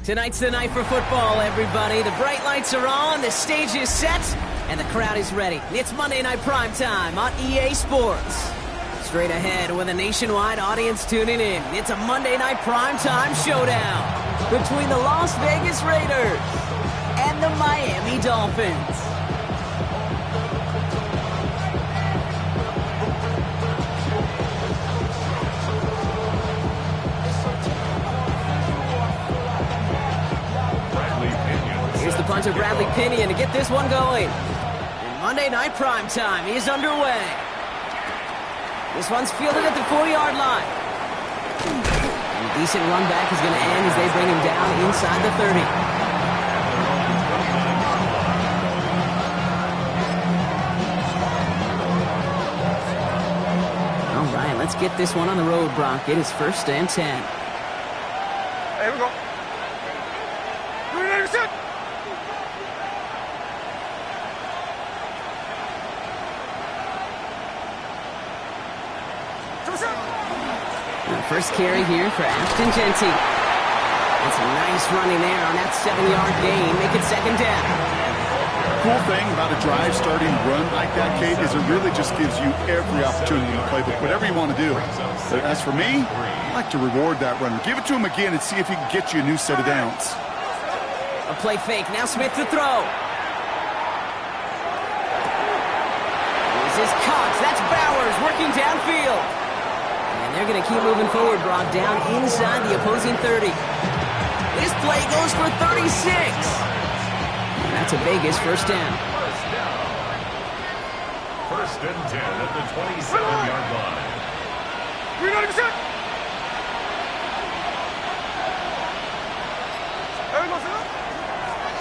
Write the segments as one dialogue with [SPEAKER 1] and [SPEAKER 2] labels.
[SPEAKER 1] Tonight's the night for football, everybody. The bright lights are on, the stage is set, and the crowd is ready. It's Monday Night Primetime on EA Sports. Straight ahead with a nationwide audience tuning in. It's a Monday Night Primetime showdown between the Las Vegas Raiders and the Miami Dolphins. Here's the punter, Bradley Pinion, to get this one going. And Monday Night Primetime is underway. This one's fielded at the 4-yard line. And a decent run back is going to end as they bring him down inside the 30. All right, let's get this one on the road, Brock. It is 1st and 10.
[SPEAKER 2] Here we go.
[SPEAKER 1] First carry here for Ashton Jeanty. That's a nice running there on that 7-yard gain. Make it 2nd down.
[SPEAKER 3] Cool thing about a drive starting run like that, Kate, is it really just gives you every opportunity to play with whatever you want to do. But as for me, I like to reward that runner. Give it to him again and see if he can get you a new set of downs.
[SPEAKER 1] A play fake. Now Smith to throw. This is Cox. That's Bowers working downfield. And they're going to keep moving forward, Brock, down inside the opposing 30. This play goes for 36. And that's a Vegas 1st down.
[SPEAKER 4] 1st and 10 at the 27-yard line.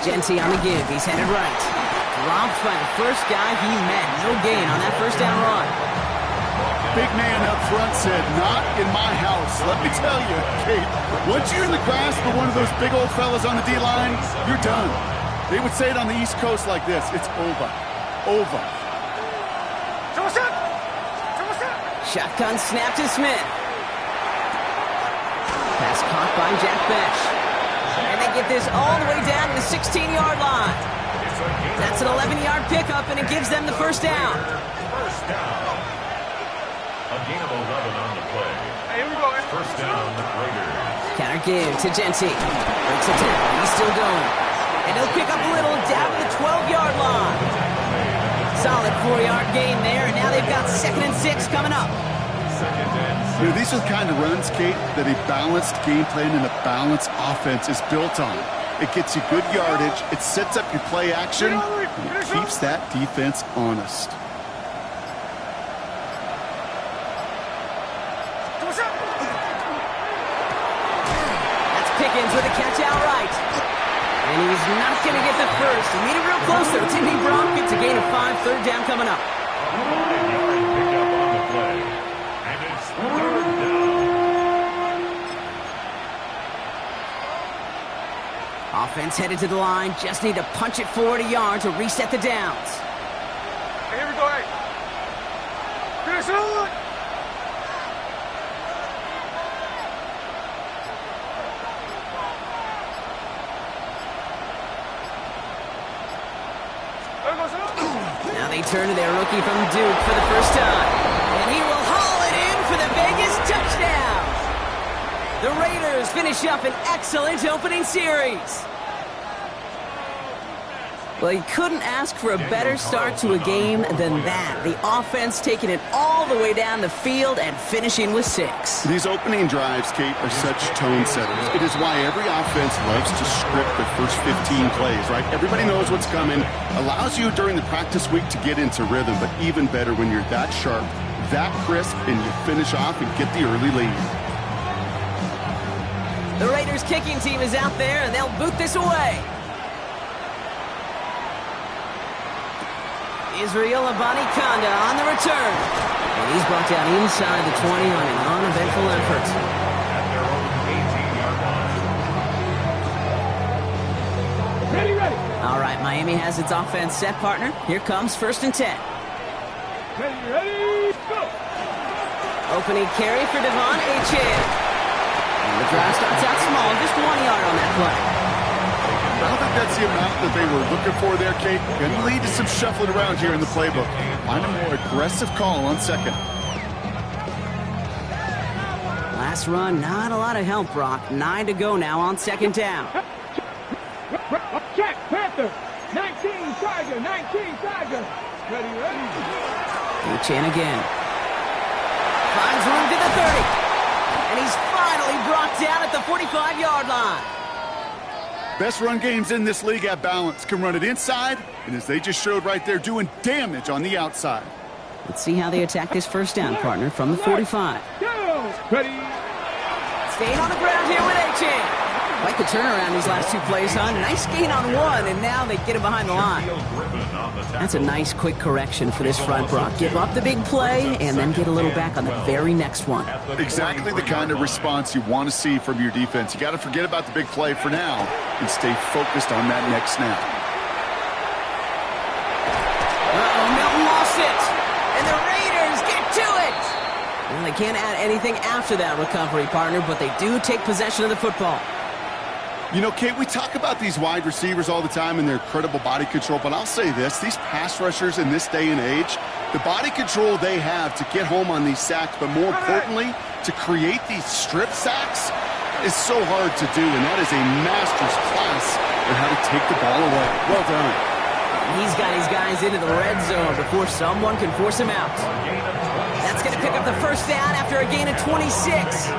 [SPEAKER 1] Jeanty on the give. He's headed right. Dropped by the first guy he met. No gain on that 1st down run.
[SPEAKER 3] Big man up front said, not in my house. Let me tell you, Kate, once you're in the grasp of one of those big old fellas on the D-line, you're done. They would say it on the East Coast like this, it's over. Over.
[SPEAKER 1] Shotgun snap to Smith. Pass caught by Jack Besh. And they get this all the way down to the 16-yard line. That's an 11-yard pickup, and it gives them the 1st down.
[SPEAKER 4] First down. A gain of 11 on the play.
[SPEAKER 2] Here we go.
[SPEAKER 4] 1st down, Raiders.
[SPEAKER 1] Counter give to Jeanty. Breaks it down. He's still going. And he'll pick up a little down to the 12-yard line. Solid 4-yard gain there, and now they've got 2nd and 6 coming up.
[SPEAKER 3] You know, these are the kind of runs, Kate, that a balanced game plan and a balanced offense is built on. It gets you good yardage, it sets up your play action, and it keeps that defense honest.
[SPEAKER 1] That's Pickens with a catch outright. And he's not going to get the first. He made it real close, though. Timmy Brock gets a gain of 5, 3rd down coming up.
[SPEAKER 4] 5-yard pickup on the play. And it's 3rd down.
[SPEAKER 1] Offense headed to the line. Just need to punch it forward a yard to reset the downs.
[SPEAKER 2] Here we go. Finish it.
[SPEAKER 1] Now they turn to their rookie from Duke for the 1st time. And he will haul it in for the Vegas touchdown. The Raiders finish up an excellent opening series. Well, you couldn't ask for a better start to a game than that. The offense taking it all the way down the field and finishing with 6.
[SPEAKER 3] These opening drives, Kate, are such tone setters. It is why every offense loves to script the first 15 plays, right? Everybody knows what's coming. Allows you during the practice week to get into rhythm, but even better when you're that sharp, that crisp, and you finish off and get the early lead.
[SPEAKER 1] The Raiders kicking team is out there, and they'll boot this away. Israel Abanikanda on the return. And he's brought down inside the 20 on an uneventful effort.
[SPEAKER 4] At their own 18-yard line.
[SPEAKER 2] Ready.
[SPEAKER 1] All right, Miami has its offense set, partner. Here comes 1st and 10.
[SPEAKER 2] Ready, go.
[SPEAKER 1] Opening carry for Devon Achane. And The drive starts out small, just 1 yard on that play.
[SPEAKER 3] I don't think that's the amount that they were looking for there, Kate. Going to lead to some shuffling around here in the playbook. Find a more aggressive call on second.
[SPEAKER 1] Last run, not a lot of help, Brock. 9 to go now on second down.
[SPEAKER 2] Check, Panther. 19, Tiger, 19, Tiger. Ready.
[SPEAKER 1] Chan again. Finds room to the 30. And he's finally brought down at the 45-yard line.
[SPEAKER 3] Best run games in this league at balance. Can run it inside, and as they just showed right there, doing damage on the outside.
[SPEAKER 1] Let's see how they attack this first down, partner, from the 45.
[SPEAKER 2] Ready.
[SPEAKER 1] Staying on the ground here with A-Chan. Like the turnaround these last two plays, huh? Nice gain on one, and now they get him behind the line. That's a nice quick correction for this front, Brock. Give up the big play, and then get a little back on the very next one.
[SPEAKER 3] Exactly the kind of response you want to see from your defense. You got to forget about the big play for now and stay focused on that next snap.
[SPEAKER 1] Uh-oh, Milton lost it, and the Raiders get to it. Well, they can't add anything after that recovery, partner, but they do take possession of the football.
[SPEAKER 3] You know, Kate, we talk about these wide receivers all the time and their incredible body control, but I'll say this, these pass rushers in this day and age, the body control they have to get home on these sacks, but more importantly, to create these strip sacks is so hard to do, and that is a master's class in how to take the ball away. Well done.
[SPEAKER 1] He's got his guys into the red zone before someone can force him out. That's going to pick up the first down after a gain of 26.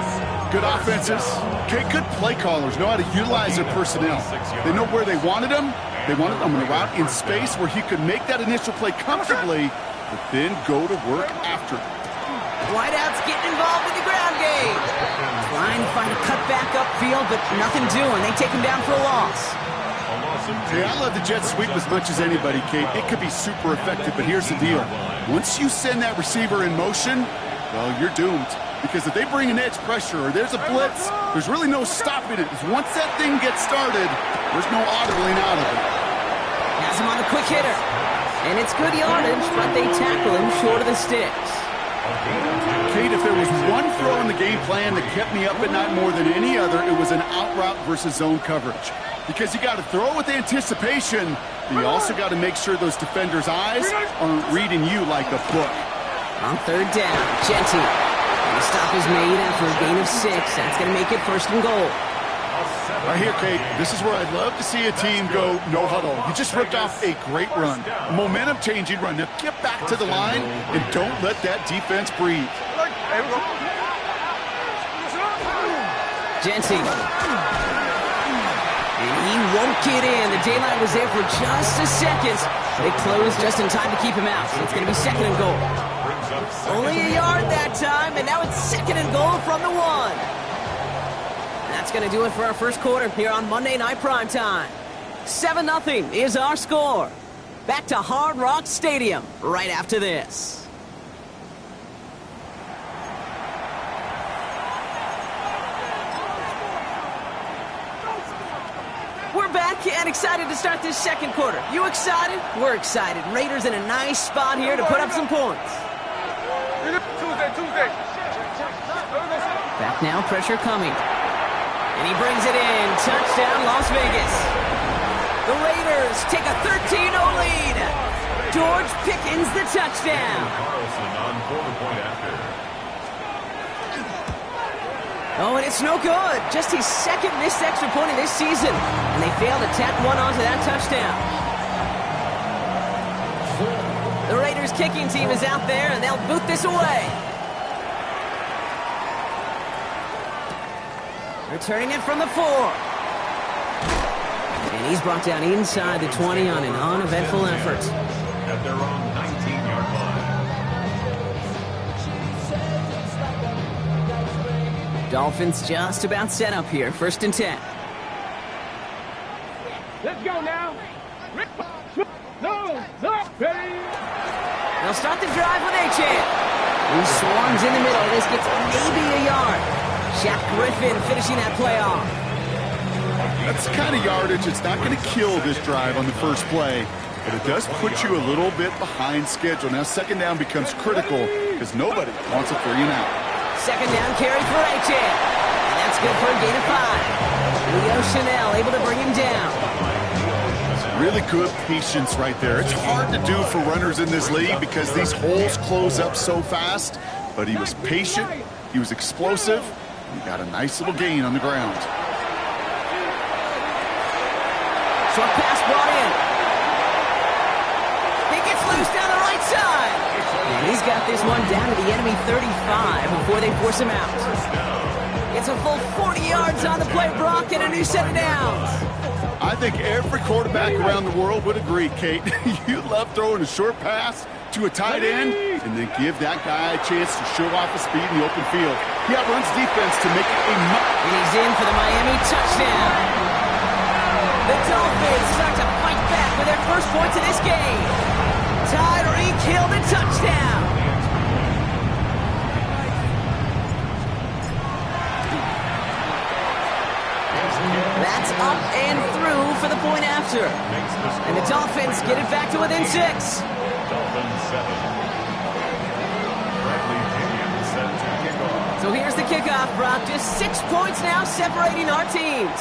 [SPEAKER 3] Good offenses. Okay, good play callers know how to utilize their personnel. They know where they wanted him. They wanted him on the route in space where he could make that initial play comfortably, but then go to work after.
[SPEAKER 1] Wideouts getting involved in the ground game. Trying to find a cutback upfield, but nothing doing. They take him down for a loss.
[SPEAKER 3] Hey, I love the jet sweep as much as anybody, Kate. It could be super effective, but here's the deal. Once you send that receiver in motion, well, you're doomed. Because if they bring an edge pressure or there's a blitz, there's really no stopping it. Once that thing gets started, there's no audibling out of it.
[SPEAKER 1] Has him on the quick hitter. And it's good yardage, but they tackle him short of the sticks.
[SPEAKER 3] Kate, if there was one throw in the game plan that kept me up at night more than any other, it was an out route versus zone coverage. Because you got to throw with anticipation, but you also got to make sure those defenders' eyes aren't reading you like a book.
[SPEAKER 1] On third down, Genty. The stop is made after a gain of 6. That's going to make it first and goal.
[SPEAKER 3] Right here, Kate, this is where I'd love to see a team go no huddle. You just ripped off a great run, a momentum-changing run. Now get back to the line and don't let that defense breathe.
[SPEAKER 1] Genty. And he won't get in. The daylight was there for just a second. They closed just in time to keep him out. So it's going to be second and goal. Only a yard that time, and now it's second and goal from the 1. That's going to do it for our first quarter here on Monday Night Primetime. 7-0 is our score. Back to Hard Rock Stadium right after this. We're back and excited to start this second quarter. You excited? We're excited. Raiders in a nice spot here to put up some points.
[SPEAKER 2] Tuesday.
[SPEAKER 1] Back now, pressure coming. And he brings it in. Touchdown, Las Vegas. The Raiders take a 13-0 lead. George Pickens the touchdown. Oh, and it's no good. Just his second missed extra point of this season. And they failed to tack one onto that touchdown. The Raiders kicking team is out there, and they'll boot this away. Returning it from the 4. And he's brought down inside the 20 on an uneventful effort.
[SPEAKER 4] At their own 19-yard line.
[SPEAKER 1] Dolphins just about set up here. 1st and 10.
[SPEAKER 2] Let's go now. No. Ready.
[SPEAKER 1] They'll start the drive with A-Chan. He swarms in the middle. This gets maybe a yard. Shaq Griffin finishing that play off.
[SPEAKER 3] That's the kind of yardage that's not going to kill this drive on the first play, but it does put you a little bit behind schedule. Now second down becomes critical because nobody wants a 3 and out.
[SPEAKER 1] Second down carry for A-Chan. And that's good for a gain of 5. Leo Chanel able to bring him down.
[SPEAKER 3] Really good patience right there. It's hard to do for runners in this league because these holes close up so fast. But he was patient, he was explosive, and he got a nice little gain on the ground.
[SPEAKER 1] Short pass brought in. He gets loose down the right side. And he's got this one down to the enemy 35 before they force him out. It's a full 40 yards on the play, Brock, and a new set of downs.
[SPEAKER 3] I think every quarterback around the world would agree, Kate. You love throwing a short pass to a tight end and then give that guy a chance to show off his speed in the open field. He outruns defense to make it a
[SPEAKER 1] and he's in for the Miami touchdown. The Dolphins start to fight back with their first points of this game. Tyreek Hill the touchdown. That's up and through for the point after. And the Dolphins get it back to within 6.
[SPEAKER 4] Dolphins 7. Bradley Pinion set to kick off.
[SPEAKER 1] So here's the kickoff, Brock. Just 6 points now separating our teams.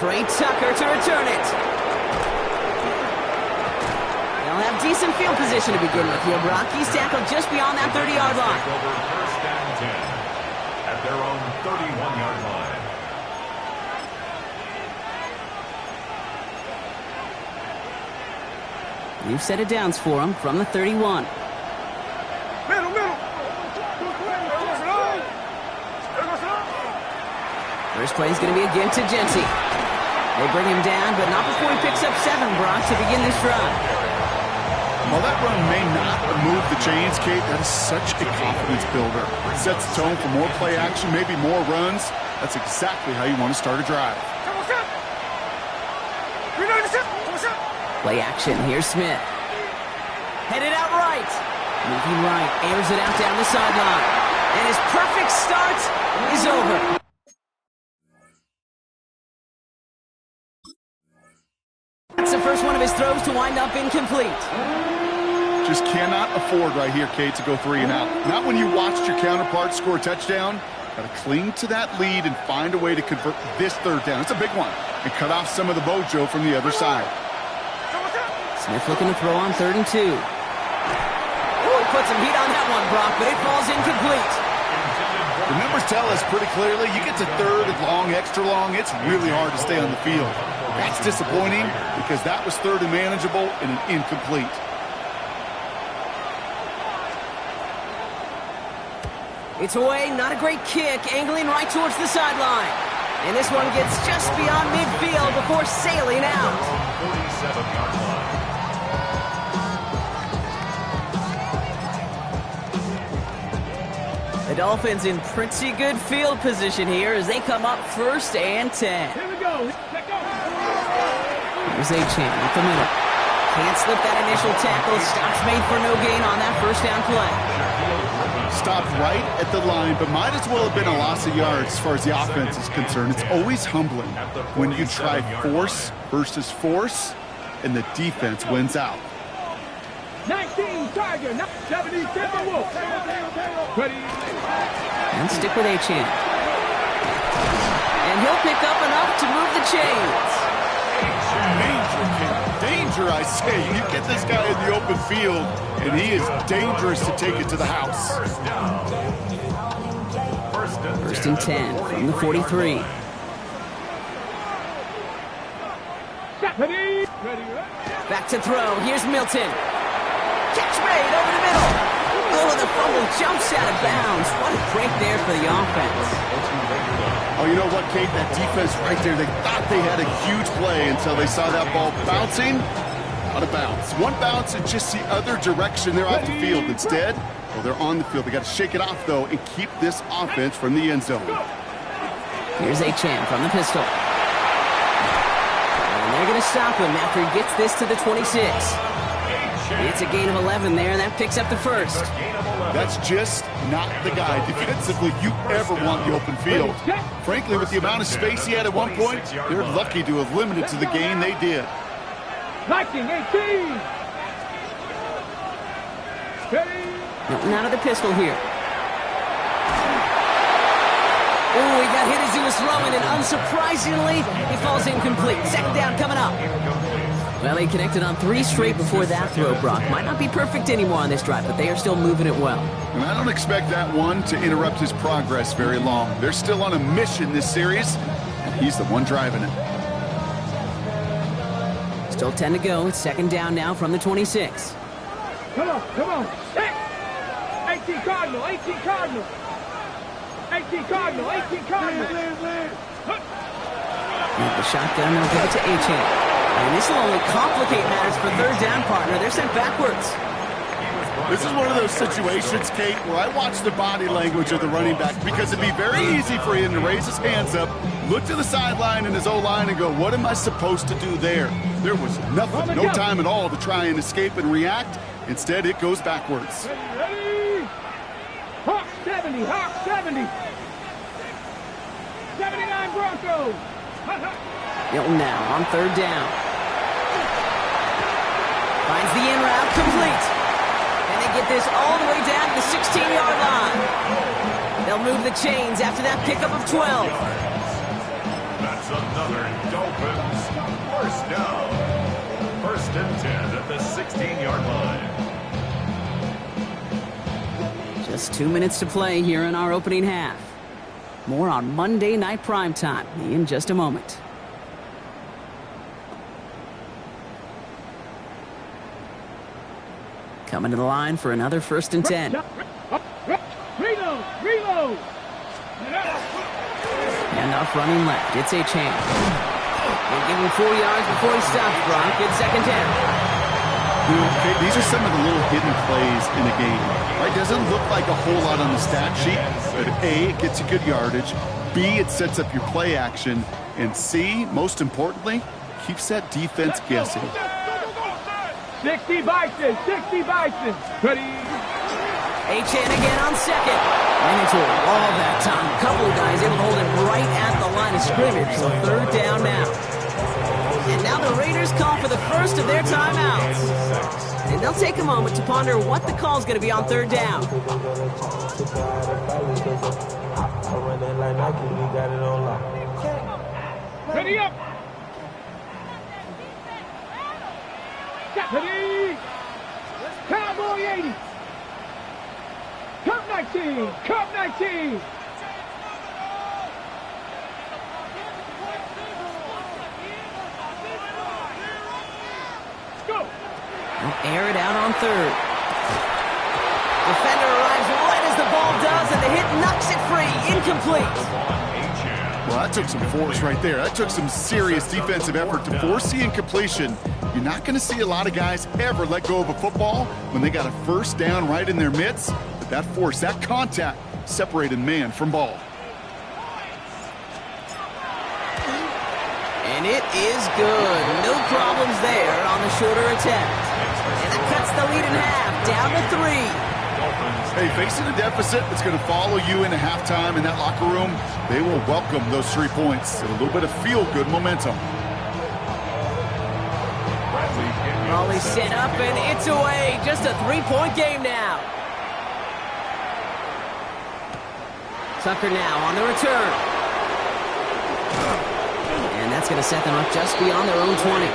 [SPEAKER 1] Trey Tucker to return it. They'll have decent field position to begin with here, Brock. He's tackled just beyond that 30-yard line.
[SPEAKER 4] Over first and 10 at their own 31-yard line.
[SPEAKER 1] New set of downs for him from the 31.
[SPEAKER 2] Middle.
[SPEAKER 1] First play is going to be again to Genty. They bring him down, but not before he picks up 7, Brock, to begin this drive.
[SPEAKER 3] While that run may not move the chains, Kate, that is such a confidence builder. It sets the tone for more play action, maybe more runs. That's exactly how you want to start a drive.
[SPEAKER 1] Play action. Here's Smith. Headed out right. Moving right. Airs it out down the sideline. And his perfect start is over. That's the first one of his throws to wind up incomplete.
[SPEAKER 3] Just cannot afford right here, Kate, to go 3 and out. Not when you watched your counterpart score a touchdown. Got to cling to that lead and find a way to convert this 3rd down. It's a big one. And cut off some of the mojo from the other side.
[SPEAKER 1] Smith looking to throw on 3rd and 2. Oh, he puts some heat on that one, Brock, but it falls incomplete.
[SPEAKER 3] The numbers tell us pretty clearly, you get to 3rd and long, extra long, it's really hard to stay on the field. That's disappointing because that was 3rd and manageable and an incomplete.
[SPEAKER 1] It's away, not a great kick, angling right towards the sideline. And this one gets just beyond midfield before sailing out.
[SPEAKER 4] 47-yard line.
[SPEAKER 1] The Dolphins in pretty good field position here as they come up 1st and 10.
[SPEAKER 2] Here we go.
[SPEAKER 1] Here's A-Chan up the middle. Can't slip that initial tackle. Stops made for no gain on that 1st down play.
[SPEAKER 3] Stopped right at the line, but might as well have been a loss of yards as far as the offense is concerned. It's always humbling when you try force versus force, and the defense wins out.
[SPEAKER 2] 19 Tiger, 70 Timberwolf. Ready.
[SPEAKER 1] And stick with A-Chan. And he'll pick up enough to move the chains.
[SPEAKER 3] Danger, I say. You get this guy in the open field, and he is dangerous to take it to the house.
[SPEAKER 4] 1st
[SPEAKER 1] and 10 from the 43.
[SPEAKER 2] Ready.
[SPEAKER 1] Back to throw. Here's Milton. Catch made over the middle. Oh, the fumble jumps out of bounds. What a break there for the offense.
[SPEAKER 3] Oh, you know what, Kate? That defense right there, they thought they had a huge play until they saw that ball bouncing out of bounds. One bounce and just the other direction. They're off the field. Instead, well, they're on the field. They got to shake it off, though, and keep this offense from the end zone.
[SPEAKER 1] Here's A-Chan from the pistol. And they're going to stop him after he gets this to the 26. It's a gain of 11 there, and that picks up the 1st.
[SPEAKER 3] That's just not the guy defensively you ever want the open field. Frankly, with the amount of space he had at one point, they're lucky to have limited to the gain they did.
[SPEAKER 2] 19-18.
[SPEAKER 1] Nothing out of the pistol here. throwing, and unsurprisingly, he falls incomplete. Second down coming up. Well, he connected on 3 straight before that throw, Brock. Might not be perfect anymore on this drive, but they are still moving it well.
[SPEAKER 3] And I don't expect that one to interrupt his progress very long. They're still on a mission this series, and he's the one driving it.
[SPEAKER 1] Still 10 to go. It's second down now from the 26.
[SPEAKER 2] Come on, come on. Hey! 18 Cardinal, 18 Cardinal. 18 Cardinal, 18 Cardinal.
[SPEAKER 1] The shotgun, they'll give it to Achane. And this will only complicate matters for third down, partner. They're sent backwards.
[SPEAKER 3] This is one of those situations, Kate, where I watch the body language of the running back because it'd be very easy for him to raise his hands up, look to the sideline in his O-line and go, what am I supposed to do there? There was nothing, no time at all to try and escape and react. Instead, it goes backwards.
[SPEAKER 2] Ready? Hawk 70, Hawk 70. 79 Broncos.
[SPEAKER 1] Hilton now on third down. Finds the in route, complete. And they get this all the way down to the 16-yard line. They'll move the chains after that pickup of 12.
[SPEAKER 4] That's another Dolphins first down. First and 10 at the 16-yard line.
[SPEAKER 1] Just 2 minutes to play here in our opening half. More on Monday Night Primetime in just a moment. Coming to the line for another first and 10.
[SPEAKER 2] Reload, reload.
[SPEAKER 1] Handoff running left. It's Achane. They give him 4 yards before he stops, Brock. It's second down.
[SPEAKER 3] Okay, these are some of the little hidden plays in a game. Right? Doesn't look like a whole lot on the stat sheet, but A, it gets you good yardage. B, it sets up your play action. And C, most importantly, keeps that defense guessing.
[SPEAKER 2] 60 Bison, 60 Bison. Ready?
[SPEAKER 1] Achane again on second. Ran into a wall that time. A couple of guys able to hold it right at the line of scrimmage. So third down now. And now the Raiders call for the first of their timeouts. And they'll take a moment to ponder what the call is going to be on third down.
[SPEAKER 2] Ready up. Ready. Cowboy 80. Cup 19. Cup 19.
[SPEAKER 1] They'll air it out on third. Defender arrives right as the ball does, and the hit knocks it free. Incomplete.
[SPEAKER 3] Well, that took some force right there. That took some serious defensive effort to force the incompletion. You're not going to see a lot of guys ever let go of a football when they got a first down right in their midst. But that force, that contact, separated man from ball.
[SPEAKER 1] And it is good. No problems there on the shorter attempt. And that cuts the lead in half, down to 3.
[SPEAKER 3] Hey, facing a deficit that's going to follow you into halftime in that locker room, they will welcome those 3 points and a little bit of feel-good momentum.
[SPEAKER 1] Raleigh set up, and it's away. Just a 3-point game now. Tucker now on the return. And that's going to set them up just beyond their own 20.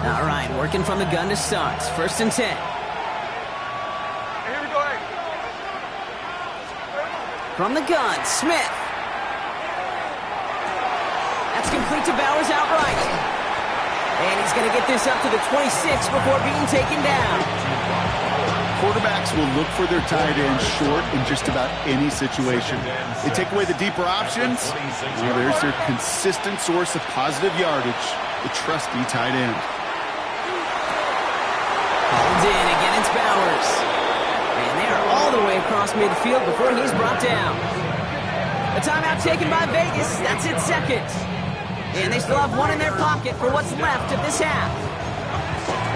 [SPEAKER 1] All right, working from the gun to start. First and 10.
[SPEAKER 2] Here we go.
[SPEAKER 1] From the gun, Smith. That's complete to Bowers outright. And he's going to get this up to the 26 before being taken down.
[SPEAKER 3] Quarterbacks will look for their tight end short in just about any situation. They take away the deeper options. Well, there's their consistent source of positive yardage, the trusty tight end.
[SPEAKER 1] Hauled in, again it's Bowers. And they are all the way across midfield before he's brought down. The timeout taken by Vegas. That's its second. And they still have one in their pocket for what's left of this half.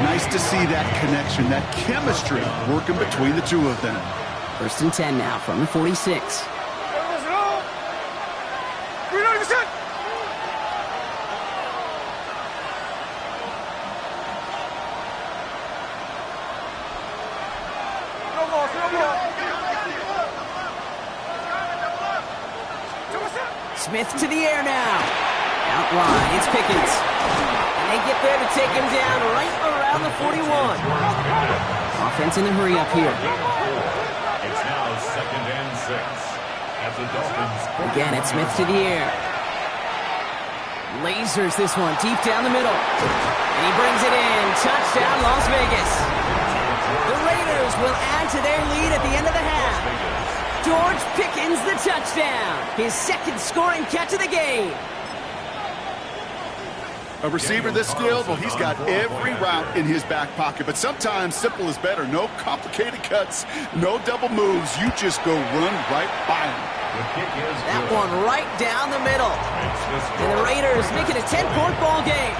[SPEAKER 3] Nice to see that connection, that chemistry working between the two of them.
[SPEAKER 1] First and 10 now from the 46. Smith to the air now. Out wide, it's Pickens. And they get there to take him down right around the 41. Offense in the hurry up here.
[SPEAKER 4] It's now 2nd and 6. As the Dolphins...
[SPEAKER 1] Again, it's Smith to the air. Lasers this one deep down the middle. And he brings it in. Touchdown, Las Vegas. The Raiders will add to their lead at the end of the half. George Pickens, the touchdown. His second scoring catch of the game.
[SPEAKER 3] A receiver this skilled, well, he's got every route in his back pocket. But sometimes simple is better. No complicated cuts, no double moves. You just go run right by him.
[SPEAKER 1] That one right down the middle. And the Raiders make it a 10-point ball game.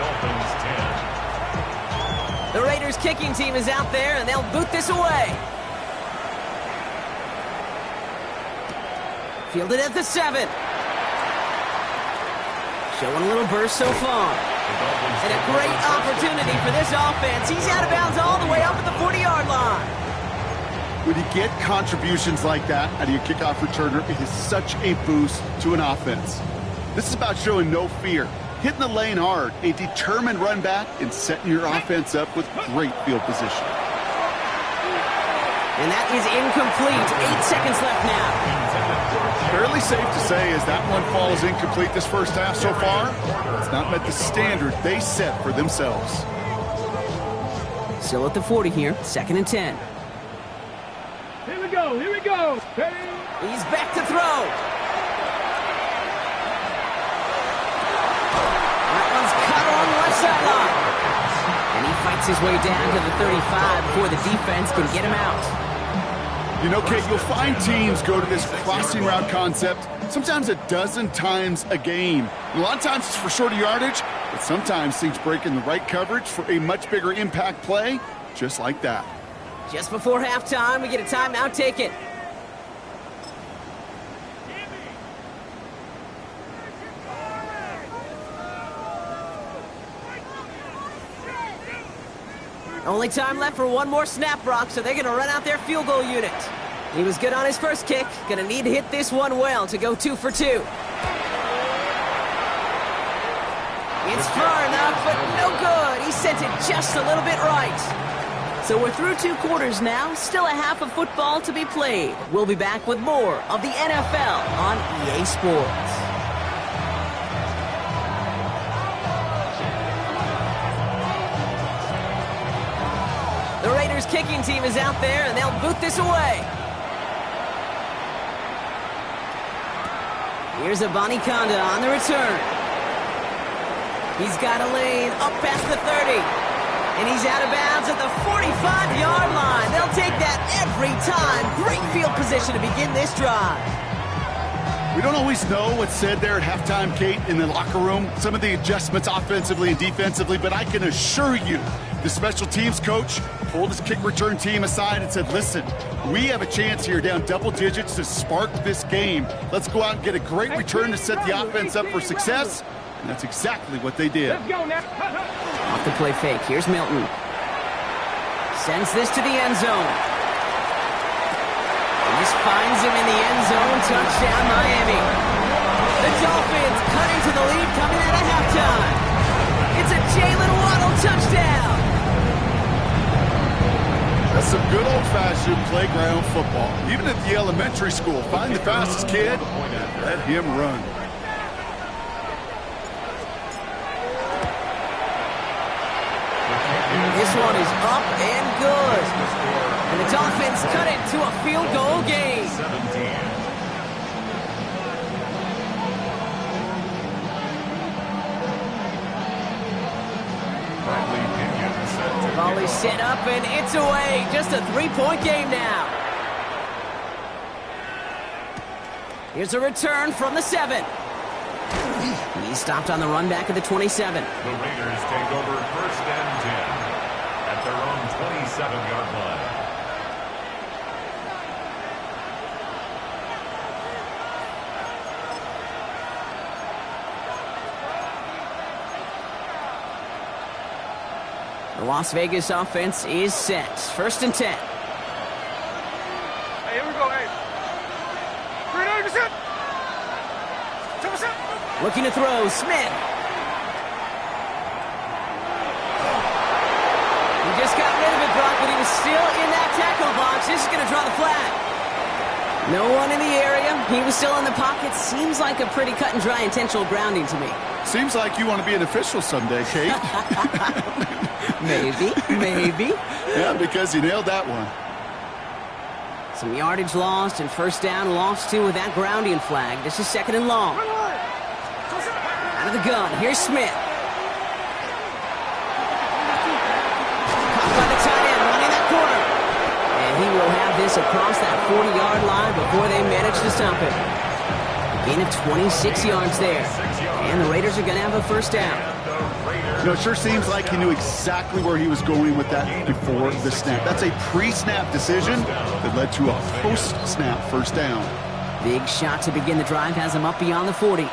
[SPEAKER 1] The Raiders kicking team is out there, and they'll boot this away. Fielded at the 7. Showing a little burst so far. And a great opportunity for this offense. He's out of bounds all the way up at the 40-yard line.
[SPEAKER 3] When you get contributions like that out of your kickoff returner, it is such a boost to an offense. This is about showing no fear, hitting the lane hard, a determined run back, and setting your offense up with great field position.
[SPEAKER 1] And that is incomplete. 8 seconds left now.
[SPEAKER 3] Fairly safe to say as that one falls incomplete this first half so far, it's not met the standard they set for themselves.
[SPEAKER 1] Still at the 40 here, 2nd and 10.
[SPEAKER 2] Here we go, here we go. Hey.
[SPEAKER 1] He's back to throw. That one's cut on the left sideline. And he fights his way down to the 35 before the defense can get him out.
[SPEAKER 3] You know, Kate, you'll find teams go to this crossing route concept sometimes a dozen times a game. And a lot of times it's for shorter yardage, but sometimes things break in the right coverage for a much bigger impact play, just like that.
[SPEAKER 1] Just before halftime, we get a timeout taken. Only time left for one more snap, Brock, so they're going to run out their field goal unit. He was good on his first kick. Going to need to hit this one well to go 2 for 2. It's far enough, but no good. He sent it just a little bit right. So we're through 2 quarters now. Still a half of football to be played. We'll be back with more of the NFL on EA Sports. The Raiders kicking team is out there, and they'll boot this away. Here's Abanikanda on the return. He's got a lane up past the 30. And he's out of bounds at the 45-yard line. They'll take that every time. Great field position to begin this drive.
[SPEAKER 3] We don't always know what's said there at halftime, Kate, in the locker room. Some of the adjustments offensively and defensively, but I can assure you the special teams coach pulled his kick return team aside and said, listen, we have a chance here down double digits to spark this game. Let's go out and get a great return to set the offense up for success. And that's exactly what they did.
[SPEAKER 2] Let's go now.
[SPEAKER 1] Off the play fake. Here's Milton. Sends this to the end zone. And this finds him in the end zone. Touchdown, Miami. The Dolphins cut into the lead coming out of halftime. It's a Jalen Waddle touchdown.
[SPEAKER 3] That's some good old-fashioned playground football. Even at the elementary school, find the fastest kid and let him run.
[SPEAKER 1] This one is up and good. And the Dolphins cut it to a field goal game.
[SPEAKER 4] 17.
[SPEAKER 1] Volley set up and it's away. Just a 3-point game now. Here's a return from the 7. He's stopped on the run back of the 27.
[SPEAKER 4] The Raiders take over 1st and 10 at their own 27-yard line.
[SPEAKER 1] The Las Vegas offense is set. 1st and 10.
[SPEAKER 2] Hey, here we go, hey. 300%.
[SPEAKER 1] Looking to throw, Smith. He just got rid of it, Brock, but he was still in that tackle box. This is going to draw the flag. No one in the area. He was still in the pocket. Seems like a pretty cut and dry intentional grounding to me.
[SPEAKER 3] Seems like you want to be an official someday, Kate.
[SPEAKER 1] Maybe.
[SPEAKER 3] Yeah, because you nailed that one.
[SPEAKER 1] Some yardage lost and first down lost too with that grounding flag. This is 2nd and long. Out of the gun, here's Smith. Caught by the tight end, running that corner. And he will have this across that 40-yard line before they manage to stop it. A gain of 26 yards there. And the Raiders are going to have a first down.
[SPEAKER 3] You know, it sure seems like he knew exactly where he was going with that before the snap. That's a pre-snap decision that led to a post-snap first down.
[SPEAKER 1] Big shot to begin the drive has him up beyond the 40.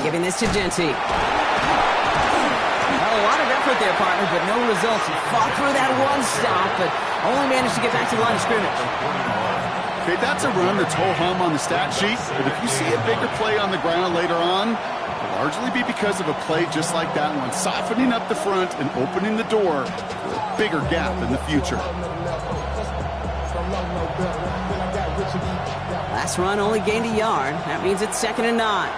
[SPEAKER 1] Giving this to Genty. Well, a lot of effort there, partner, but no results. He fought through that one stop, but only managed to get back to the line of scrimmage.
[SPEAKER 3] Okay, that's a run that's ho-hum on the stat sheet, but if you see a bigger play on the ground later on, it'll largely be because of a play just like that one, softening up the front and opening the door for a bigger gap in the future.
[SPEAKER 1] Last run only gained a yard. That means it's 2nd and 9.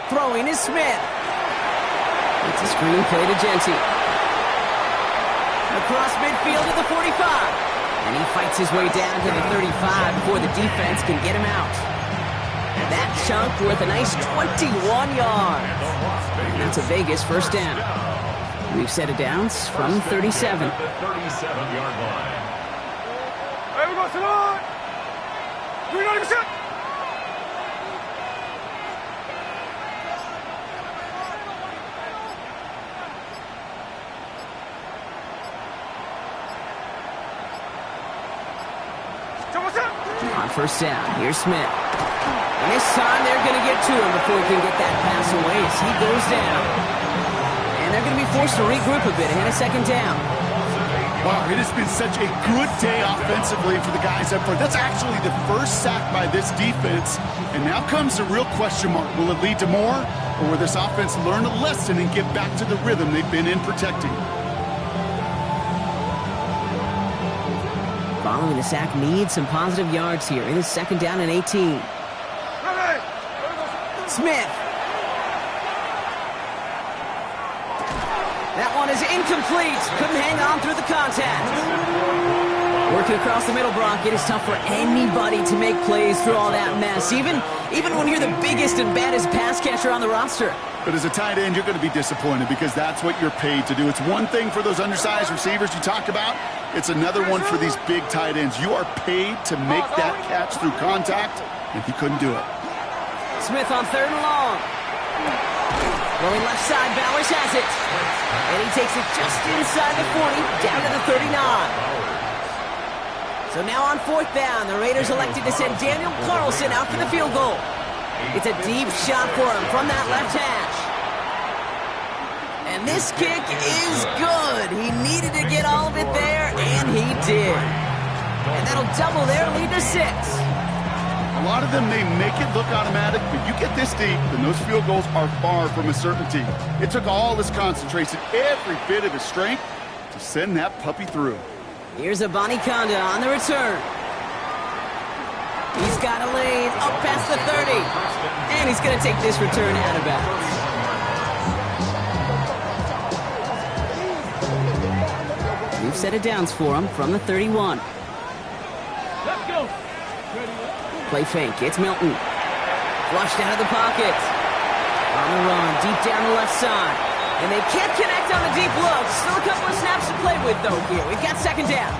[SPEAKER 1] Throwing is Smith. It's a screen play to Genty. Across midfield to the 45. And he fights his way down to the 35 before the defense can get him out. That chunk worth a nice 21 yards. And that's a Vegas first down. We've set it down from 37.
[SPEAKER 4] The 37-yard line.
[SPEAKER 1] On first down, here's Smith. And this time they're going to get to him before he can get that pass away as he goes down. And they're going to be forced to regroup a bit ahead of 2nd down.
[SPEAKER 3] Wow, it has been such a good day offensively for the guys up front. That's actually the first sack by this defense. And now comes the real question mark. Will it lead to more? Or will this offense learn a lesson and get back to the rhythm they've been in protecting?
[SPEAKER 1] Following the sack needs some positive yards here. It is 2nd down and 18. Smith. That one is incomplete. Couldn't hang on through the contact. Working across the middle, Brock. It is tough for anybody to make plays through all that mess, even when you're the biggest and baddest pass catcher on the roster.
[SPEAKER 3] But as a tight end, you're going to be disappointed because that's what you're paid to do. It's one thing for those undersized receivers you talk about. It's another one for these big tight ends. You are paid to make that catch through contact, and he couldn't do it.
[SPEAKER 1] Smith on 3rd and long. Going left side, Bowers has it. And he takes it just inside the 40, down to the 39. So now on 4th down, the Raiders elected to send Daniel Carlson out for the field goal. It's a deep shot for him from that left hash. And this kick is good. He needed to get all of it there, and he did. And that'll double their lead to 6.
[SPEAKER 3] A lot of them, they make it look automatic, but you get this deep, and those field goals are far from a certainty. It took all his concentration, every bit of his strength, to send that puppy through.
[SPEAKER 1] Here's Abanikanda on the return. He's got a lane up past the 30. And he's going to take this return out of bounds. We've set it downs for him from the 31.
[SPEAKER 2] Let's go.
[SPEAKER 1] Play fake. It's Milton. Flushed out of the pocket. On the run, deep down the left side. And they can't connect on the deep look. Still a couple of snaps to play with, though, here. We've got 2nd down.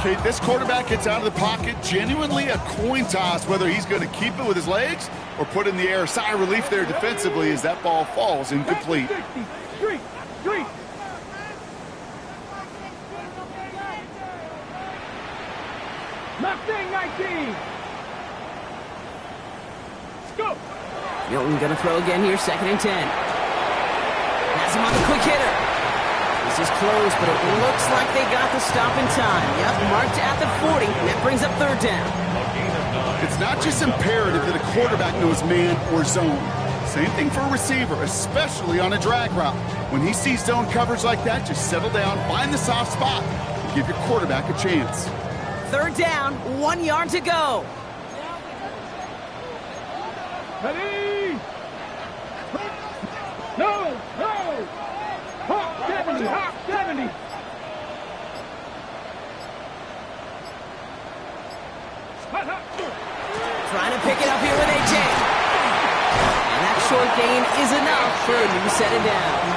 [SPEAKER 3] Okay, this quarterback gets out of the pocket. Genuinely a coin toss whether he's going to keep it with his legs or put it in the air. Sigh of relief there defensively as that ball falls incomplete.
[SPEAKER 2] Mustang 19. Go.
[SPEAKER 1] Milton gonna throw again here, 2nd and 10. Has him on the quick hitter. This is close, but it looks like they got the stop in time. Yep, marked at the 40, and that brings up 3rd down.
[SPEAKER 3] It's not just imperative that a quarterback knows man or zone. Same thing for a receiver, especially on a drag route. When he sees zone coverage like that, just settle down, find the soft spot, and give your quarterback a chance.
[SPEAKER 1] 3rd down, 1 yard to go.
[SPEAKER 2] Ready? No, no. Hawk 70, Hawk 70.
[SPEAKER 1] Trying to pick it up here with AJ. And that short gain is enough for a new set of downs.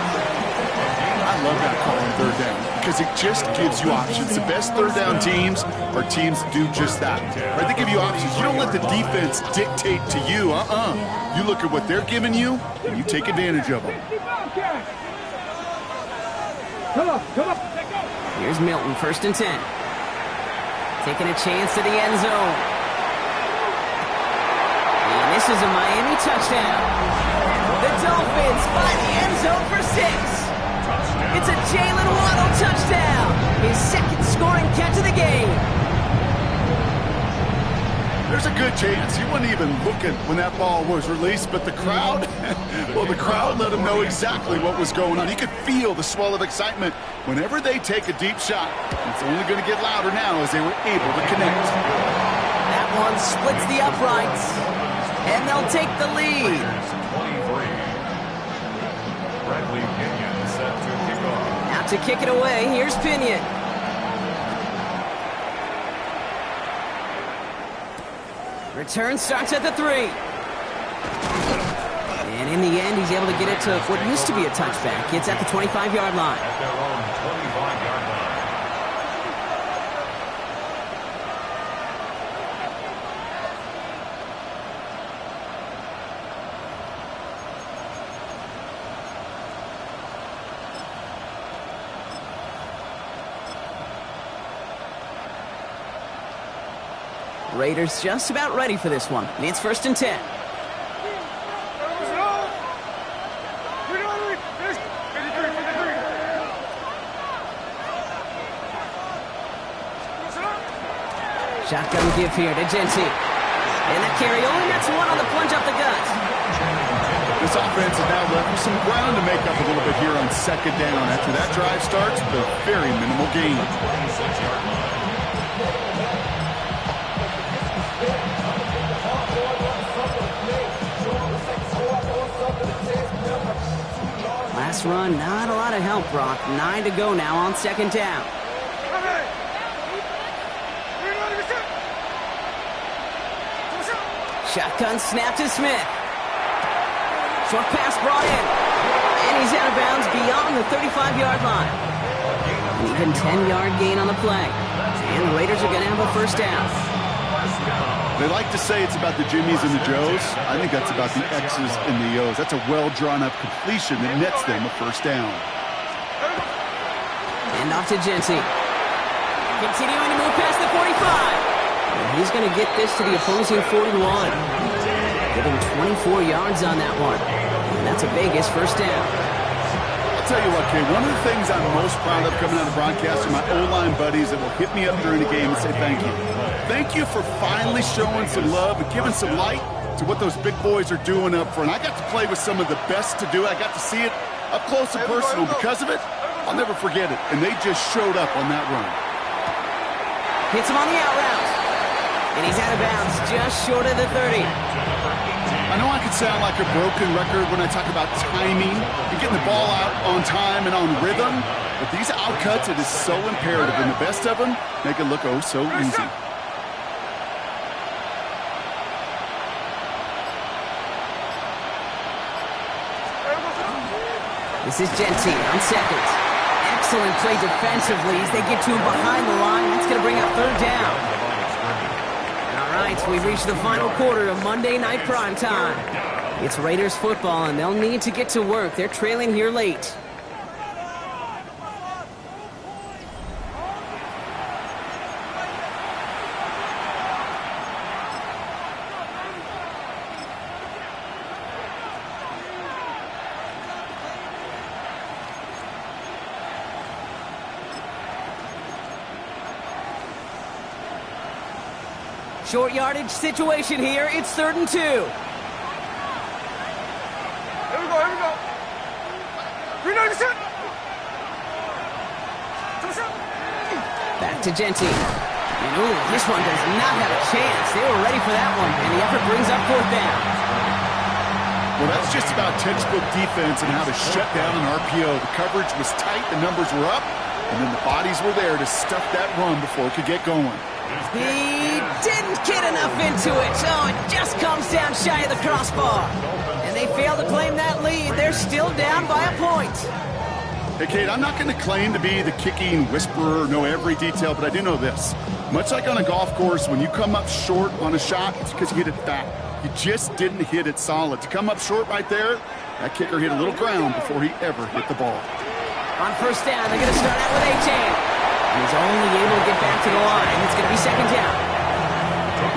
[SPEAKER 3] I love that call on 3rd down because it just gives you options. The best 3rd down teams are teams that do just that. Right? They give you options. You don't let the defense dictate to you. You look at what they're giving you, and you take advantage of them.
[SPEAKER 2] Come on, come on.
[SPEAKER 1] Here's Milton, 1st and 10. Taking a chance to the end zone. And this is a Miami touchdown. The Dolphins find the end zone for 6. It's a Jalen Waddle touchdown. His 2nd scoring catch of the game.
[SPEAKER 3] There's a good chance he wasn't even looking when that ball was released, but the crowd, well, the crowd let him know exactly what was going on. He could feel the swell of excitement whenever they take a deep shot. It's only going to get louder now as they were able to connect.
[SPEAKER 1] That one splits the uprights, and they'll take the lead.
[SPEAKER 4] 23. Bradley Pinion set to kick off.
[SPEAKER 1] Now to kick it away, here's Pinion. Return starts at the 3. And in the end, he's able to get it to what used to be a touchback. It's at the 25-yard line.
[SPEAKER 4] At their own 25-yard
[SPEAKER 1] Raiders just about ready for this one. It's 1st and 10. Shotgun give here to Genty. And that carry only nets 1 on the plunge up the gut.
[SPEAKER 3] This offense is now left with some ground to make up a little bit here on 2nd down. After that drive starts with a very minimal gain.
[SPEAKER 4] 26-yard line.
[SPEAKER 1] Last run, not a lot of help, Brock. 9 to go now on 2nd down. Shotgun snap to Smith. Short pass brought in. And he's out of bounds beyond the 35-yard line. An even 10-yard gain on the play. And the Raiders are going to have a 1st down.
[SPEAKER 3] They like to say it's about the Jimmies and the Joes. I think that's about the X's and the O's. That's a well-drawn-up completion that nets them a 1st down.
[SPEAKER 1] And off to Genty. Continuing to move past the 45. And he's going to get this to the opposing 41. Getting 24 yards on that one. And that's a Vegas 1st down.
[SPEAKER 3] I'll tell you what, Kay, one of the things I'm most proud of coming out of broadcast are my O-line buddies that will hit me up during the game and say thank you. Thank you for finally showing some love and giving some light to what those big boys are doing up front. I got to play with some of the best to do it. I got to see it up close and personal. Because of it, I'll never forget it. And they just showed up on that run.
[SPEAKER 1] Hits him on the out route. And he's out of bounds just short of the 30.
[SPEAKER 3] I know I could sound like a broken record when I talk about timing and getting the ball out on time and on rhythm, but these outcuts, it is so imperative, and the best of them make it look oh so easy.
[SPEAKER 1] This is Genty on 2nd. Excellent play defensively as they get to him behind the line. That's going to bring up 3rd down. All right, we've reached the final quarter of Monday Night Primetime. It's Raiders football, and they'll need to get to work. They're trailing here late. Short yardage situation here. It's 3rd and 2.
[SPEAKER 2] Here we go, here we go. 397.
[SPEAKER 1] Back to Genty. And ooh, this one does not have a chance. They were ready for that one, and the effort brings up 4th down.
[SPEAKER 3] Well, that's just about textbook defense and how to shut down an RPO. The coverage was tight, the numbers were up, and then the bodies were there to stuff that run before it could get going.
[SPEAKER 1] He didn't get enough into it, so it just comes down shy of the crossbar. And they fail to claim that lead. They're still down by a point.
[SPEAKER 3] Hey, Kate, I'm not going to claim to be the kicking whisperer or know every detail, but I do know this. Much like on a golf course, when you come up short on a shot, it's because you hit it back. You just didn't hit it solid. To come up short right there, that kicker hit a little ground before he ever hit the ball.
[SPEAKER 1] On 1st down, they're going to start out with A-Chain. He's only able to get back to the line. It's going to be 2nd down.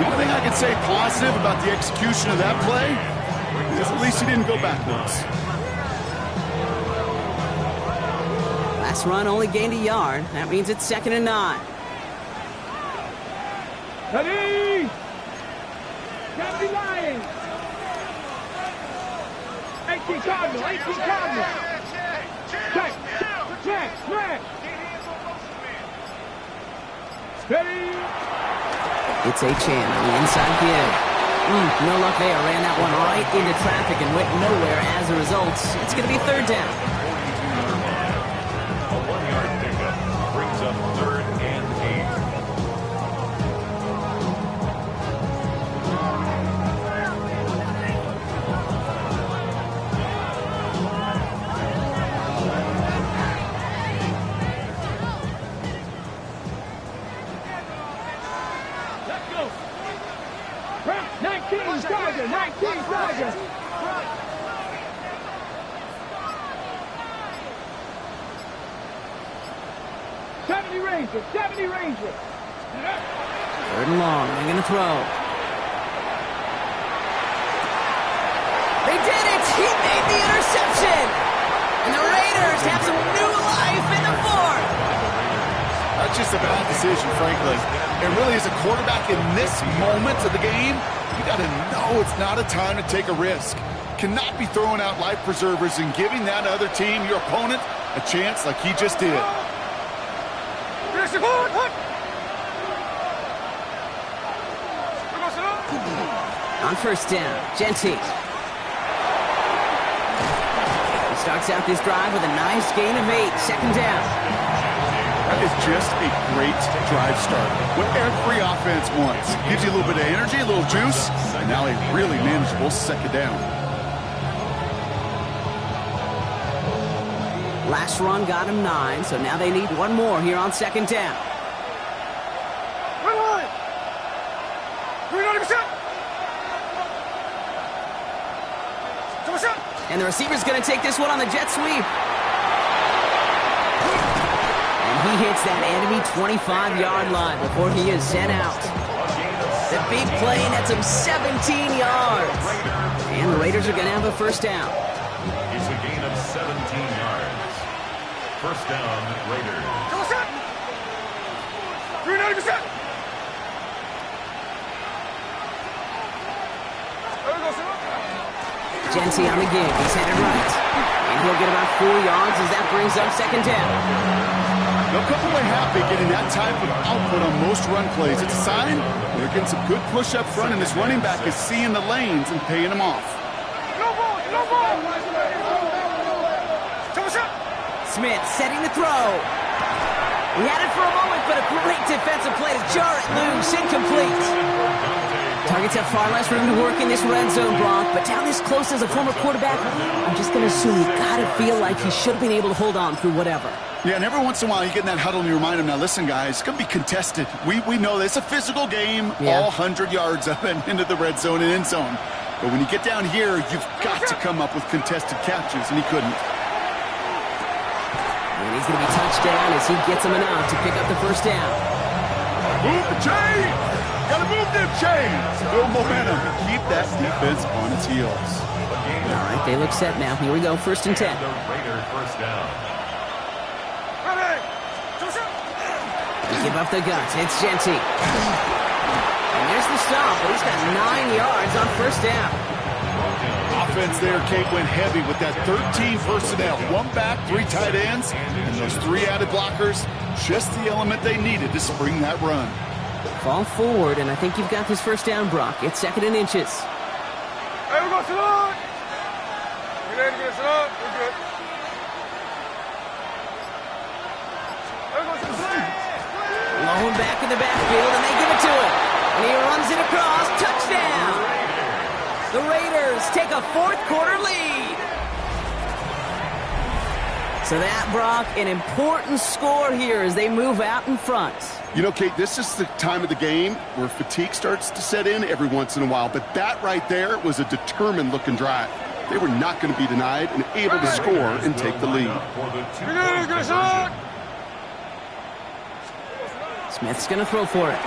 [SPEAKER 3] One thing I can say positive about the execution of that play is at least he didn't go backwards.
[SPEAKER 1] Last run only gained a yard. That means it's 2nd and 9.
[SPEAKER 2] Ready! Deputy Lions! 18 Cardinal, 18 Cardinal! Check! Ready!
[SPEAKER 1] It's A-Chan on the inside give. No luck there. Ran that one right into traffic and went nowhere as a result. It's going to be 3rd down.
[SPEAKER 4] A 1-yard pickup brings up 3rd and 8.
[SPEAKER 2] Let's go! 19 Tiger! 19 Tiger! Ranger! 70 Ranger!
[SPEAKER 1] 3rd and long. They're going to throw. They did it! He made the interception! And the Raiders have some new life in the 4th!
[SPEAKER 3] That's just a bad decision, frankly. And really, as a quarterback in this moment of the game, you got to know it's not a time to take a risk. Cannot be throwing out life preservers and giving that other team, your opponent, a chance like he just did.
[SPEAKER 1] On 1st down, Genty. He starts out this drive with a nice gain of 8. 2nd down.
[SPEAKER 3] That is just a great drive start. What every offense wants. Gives you a little bit of energy, a little juice, and now a really manageable 2nd down.
[SPEAKER 1] Last run got him 9, so now they need one more here on 2nd down. And the receiver's going to take this one on the jet sweep. And he hits that enemy 25-yard line before he is sent out. The big play nets him 17 yards. And the Raiders are going to have a 1st down.
[SPEAKER 4] It's a gain of 17 yards. 1st down, Raiders.
[SPEAKER 1] Genty on the gig. He's headed right. And he'll get about 4 yards as that brings up 2nd down.
[SPEAKER 3] They'll come away happy getting that type of output on most run plays. It's a sign they're getting some good push up front, and this running back is seeing the lanes and paying them off.
[SPEAKER 1] Smith setting the throw. He had it for a moment, but a great defensive play to jar it loose. Incomplete. Targets have far less room to work in this red zone, Brock, but down this close as a former quarterback, I'm just going to assume you got to feel like he should have been able to hold on through whatever.
[SPEAKER 3] Yeah, and every once in a while you get in that huddle and you remind him, now listen, guys, it's going to be contested. We know this. It's a physical game, all 100 yards of it into the red zone and end zone. But when you get down here, you've got to come up with contested catches, and he couldn't.
[SPEAKER 1] And he's going to be touched down as he gets him enough to pick up the 1st down.
[SPEAKER 3] Move the chain! Gotta move them chains! Build momentum. Keep that defense on its heels.
[SPEAKER 1] All right, they look set now. Here we go, 1st and 10.
[SPEAKER 4] The Raiders 1st down.
[SPEAKER 1] They give up the guts. It's Genty. And There's the stop, but he's got 9 yards on first down.
[SPEAKER 3] Offense there, Kate, went heavy with that 13 personnel. 1 back, 3 tight ends, and those 3 added blockers. Just the element they needed to spring that run.
[SPEAKER 1] Fall forward, and I think you've got this first down, Brock. It's 2nd and inches.
[SPEAKER 2] Hey, we're going to sit up. We ready to get sit up? We're good. Hey, we're going to sit up.
[SPEAKER 1] Lone back in the backfield, and they give it to him. And he runs it across. Touchdown! The Raiders take a 4th quarter lead. So that, Brock, an important score here as they move out in front.
[SPEAKER 3] You know, Kate, this is the time of the game where fatigue starts to set in every once in a while. But that right there was a determined-looking drive. They were not going to be denied and able to score and take the lead.
[SPEAKER 1] Smith's going to throw for it.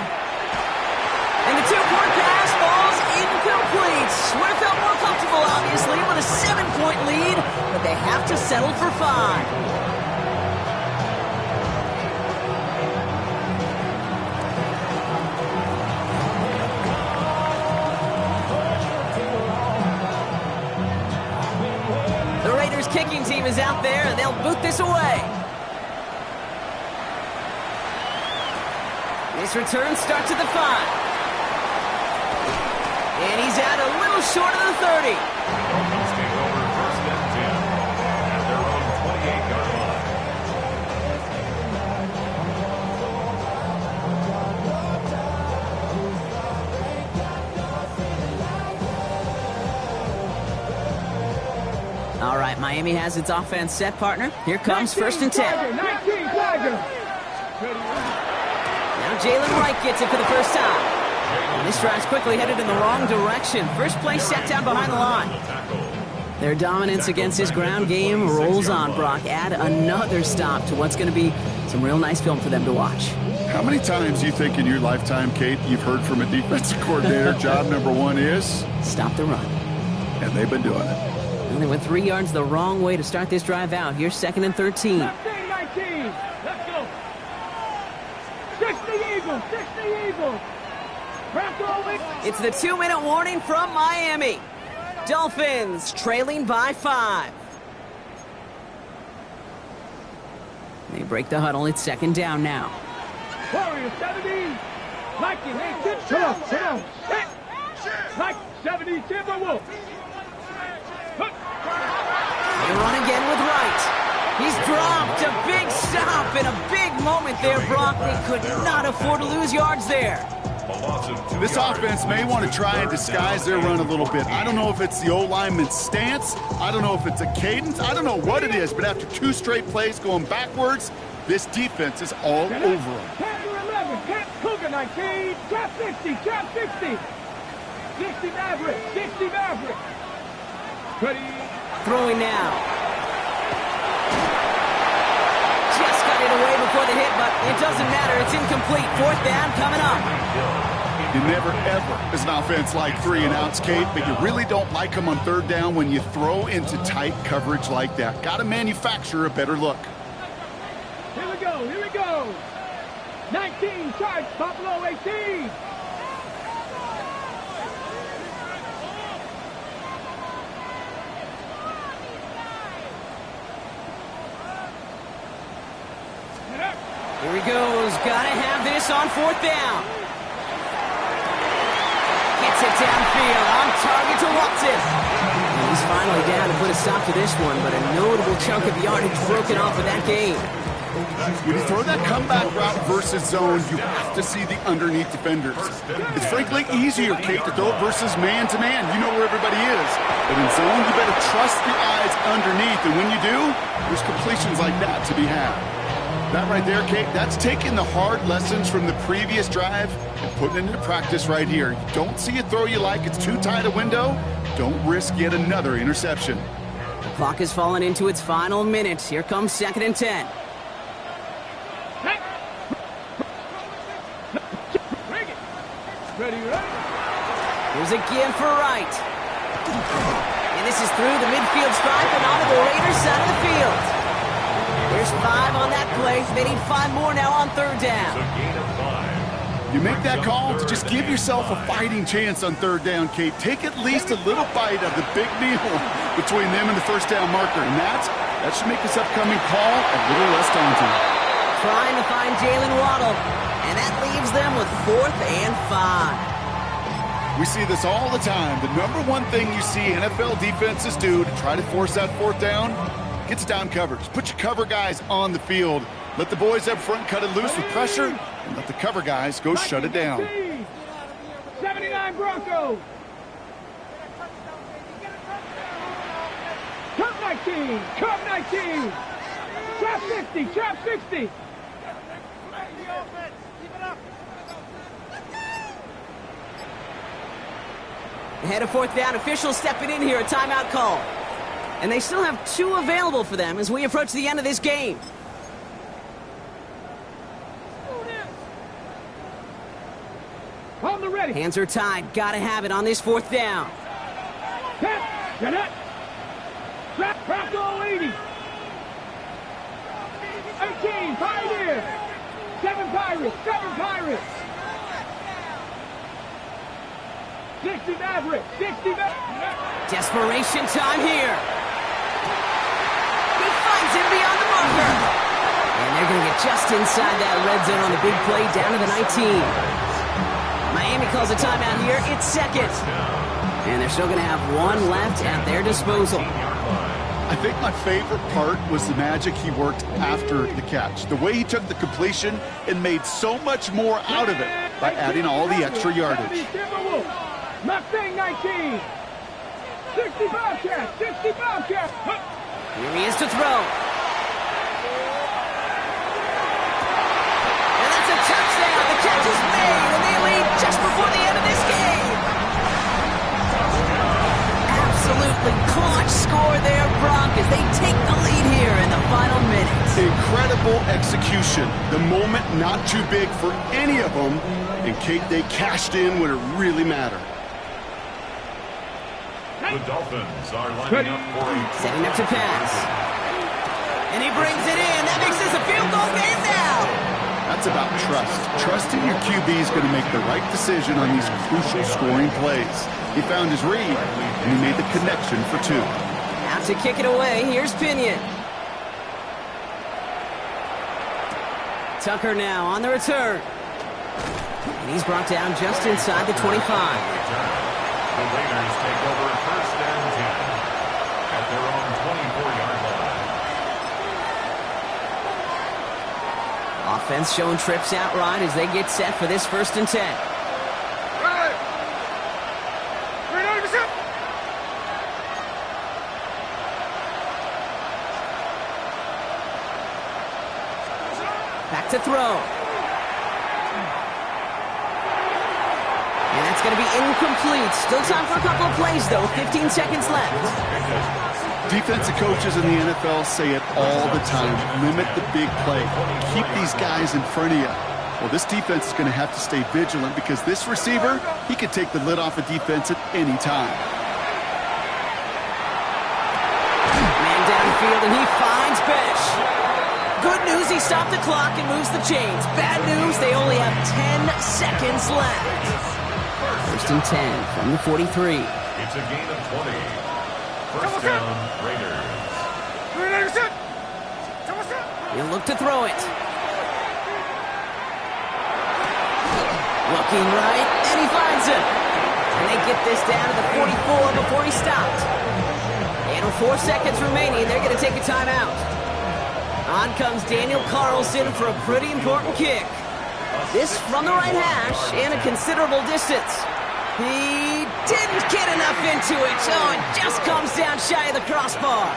[SPEAKER 1] And the 2-point pass falls incomplete. Would have felt more comfortable, obviously, with a 7-point lead, but they have to settle for 5. The Raiders kicking team is out there, and they'll boot this away. This return starts at the 5. And he's out a little short of the 30.
[SPEAKER 4] Dolphins take over 1st and 10 at their own 28-yard
[SPEAKER 1] line. All right, Miami has its offense set, partner. Here comes 1st and 10.
[SPEAKER 2] 19, Tiger.
[SPEAKER 1] Now Jalen Wright gets it for the first time. And this drive's quickly headed in the wrong direction. First play set down behind the line. Their dominance against this ground game rolls on, Brock. Add another stop to what's going to be some real nice film for them to watch.
[SPEAKER 3] How many times do you think in your lifetime, Kate, you've heard from a defensive coordinator, job number 1 is?
[SPEAKER 1] Stop the run.
[SPEAKER 3] And they've been doing it.
[SPEAKER 1] And they went 3 yards the wrong way to start this drive out. Here's 2nd and 13.
[SPEAKER 2] 19. Let's go. 6 the Eagles. 6 the Eagles.
[SPEAKER 1] It's the 2-minute warning from Miami. Dolphins trailing by 5. They break the huddle. It's 2nd down now.
[SPEAKER 2] Warriors 70. Mikey, they come on. Mike 70, Timberwolves.
[SPEAKER 1] They run again with Wright. He's dropped a big stop and a big moment there, Brock. They could not afford to lose yards there.
[SPEAKER 3] This offense may want to try and disguise their run a little bit. I don't know if it's the O-lineman's stance. I don't know if it's a cadence. I don't know what it is, but after 2 straight plays going backwards, this defense is all over them.
[SPEAKER 2] Captain 11, Cap Cougar 19, Cap 50, Cap 50. 60 Maverick, 60 Maverick. Ready.
[SPEAKER 1] Throwing now. Just got it away before the hit, but it doesn't matter. It's incomplete. 4th down coming up.
[SPEAKER 3] You never, ever, as an offense, like 3-and-outs, Kate, but you really don't like them on 3rd down when you throw into tight coverage like that. Got to manufacture a better look.
[SPEAKER 2] Here we go, here we go. 19, charge, Buffalo 18.
[SPEAKER 1] Here he goes. Got to have this on 4th down. Gets it downfield. On target to Watson. And he's finally down to put a stop to this one, but a notable chunk of yardage broken off of that game.
[SPEAKER 3] When you throw that comeback route versus zone, you have to see the underneath defenders. It's frankly easier, Kate, to throw it versus man-to-man. You know where everybody is. But in zone, you better trust the eyes underneath. And when you do, there's completions like that to be had. That right there, Kate, that's taking the hard lessons from the previous drive and putting it into practice right here. You don't see a throw you like, it's too tight a window, don't risk yet another interception.
[SPEAKER 1] The clock has fallen into its final minutes. Here comes 2nd and 10.
[SPEAKER 2] Ready.
[SPEAKER 1] Here's a give for Wright. And this is through the midfield stripe and onto the Raiders side of the field. There's 5 on that play. They need 5 more now on 3rd down.
[SPEAKER 4] It's a gain of 5.
[SPEAKER 3] You make that call to just give yourself a fighting chance on third down, Kate. Take at least a little bite of the big meal between them and the first down marker. And that should make this upcoming call a little less daunting.
[SPEAKER 1] Trying to find Jalen Waddle, and that leaves them with 4th and 5.
[SPEAKER 3] We see this all the time. The number one thing you see NFL defenses do to try to force that 4th down, gets down coverage. Put your cover guys on the field. Let the boys up front cut it loose with pressure, and let the cover guys go shut it down.
[SPEAKER 2] 79 Broncos. Trap 19. Trap 19. Trap 50. Trap 60.
[SPEAKER 1] Ahead of 4th down, officials stepping in here, a timeout call. And they still have 2 available for them as we approach the end of this game.
[SPEAKER 2] On the ready.
[SPEAKER 1] Hands are tied. Gotta have it on this 4th down.
[SPEAKER 2] Get it. Trap goal 80. 18, Pioneer. 7 Pirates. 7 Pirates. 60 Mavericks. 60 Mavericks.
[SPEAKER 1] Desperation time here. He finds him beyond the marker. And they're going to get just inside that red zone on the big play down to the 19. Miami calls a timeout here. It's 2nd. And they're still going to have 1 left at their disposal.
[SPEAKER 3] I think my favorite part was the magic he worked after the catch. The way he took the completion and made so much more out of it by adding all the extra yardage.
[SPEAKER 2] Mustang 19. 60 Bobcats. 60 Bobcats.
[SPEAKER 1] Here he is to throw. And that's a touchdown. The catch is made, and they lead just before the end of this game. Absolutely clutch score there, Brock, as they take the lead here in the final minutes.
[SPEAKER 3] Incredible execution. The moment not too big for any of them. And Kate, they cashed in when it really mattered.
[SPEAKER 4] The Dolphins are lining up for a
[SPEAKER 1] setting up to pass. And he brings it in. That makes this a field goal game now.
[SPEAKER 3] That's about trust. Trusting your QB is going to make the right decision on these crucial scoring plays. He found his read, and he made the connection for 2.
[SPEAKER 1] Out to kick it away. Here's Pinion. Tucker now on the return. And he's brought down just inside the 25.
[SPEAKER 4] The Raiders take over 1st and 10 at their own 24-yard line.
[SPEAKER 1] Offense showing trips out right as they get set for this 1st and 10. Back to throw. And that's going to be incomplete. Still time for a couple of plays, though. 15 seconds left.
[SPEAKER 3] Defensive coaches in the NFL say it all the time. Limit the big play. Keep these guys in front of you. Well, this defense is going to have to stay vigilant because this receiver, he could take the lid off a defense at any time.
[SPEAKER 1] Man downfield, and he finds Besh. Good news, he stopped the clock and moves the chains. Bad news, they only have 10 seconds left. 1st and 10 from the 43.
[SPEAKER 4] It's a gain of 20. 1st down, Raiders.
[SPEAKER 1] He'll look to throw it. Looking right, and he finds it. And they get this down to the 44 before he stopped. And with 4 seconds remaining, they're going to take a timeout. On comes Daniel Carlson for a pretty important kick. This from the right hash and a considerable distance. He didn't get enough into it, so it just comes down shy of the crossbar.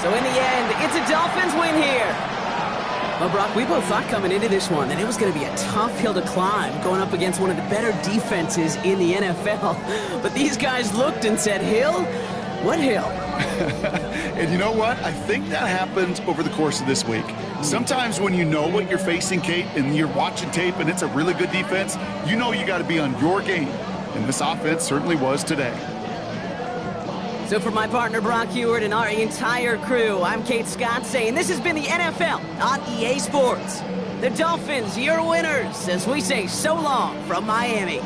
[SPEAKER 1] So in the end, it's a Dolphins win here. Well, Brock, we both thought coming into this one that it was going to be a tough hill to climb going up against one of the better defenses in the NFL. But these guys looked and said, Hill? What hill?
[SPEAKER 3] And you know what? I think that happened over the course of this week. Sometimes when you know what you're facing, Kate, and you're watching tape and it's a really good defense, you know you got to be on your game. And this offense certainly was today.
[SPEAKER 1] So for my partner, Brock Heward, and our entire crew, I'm Kate Scott saying this has been the NFL on EA Sports. The Dolphins, your winners, as we say so long from Miami.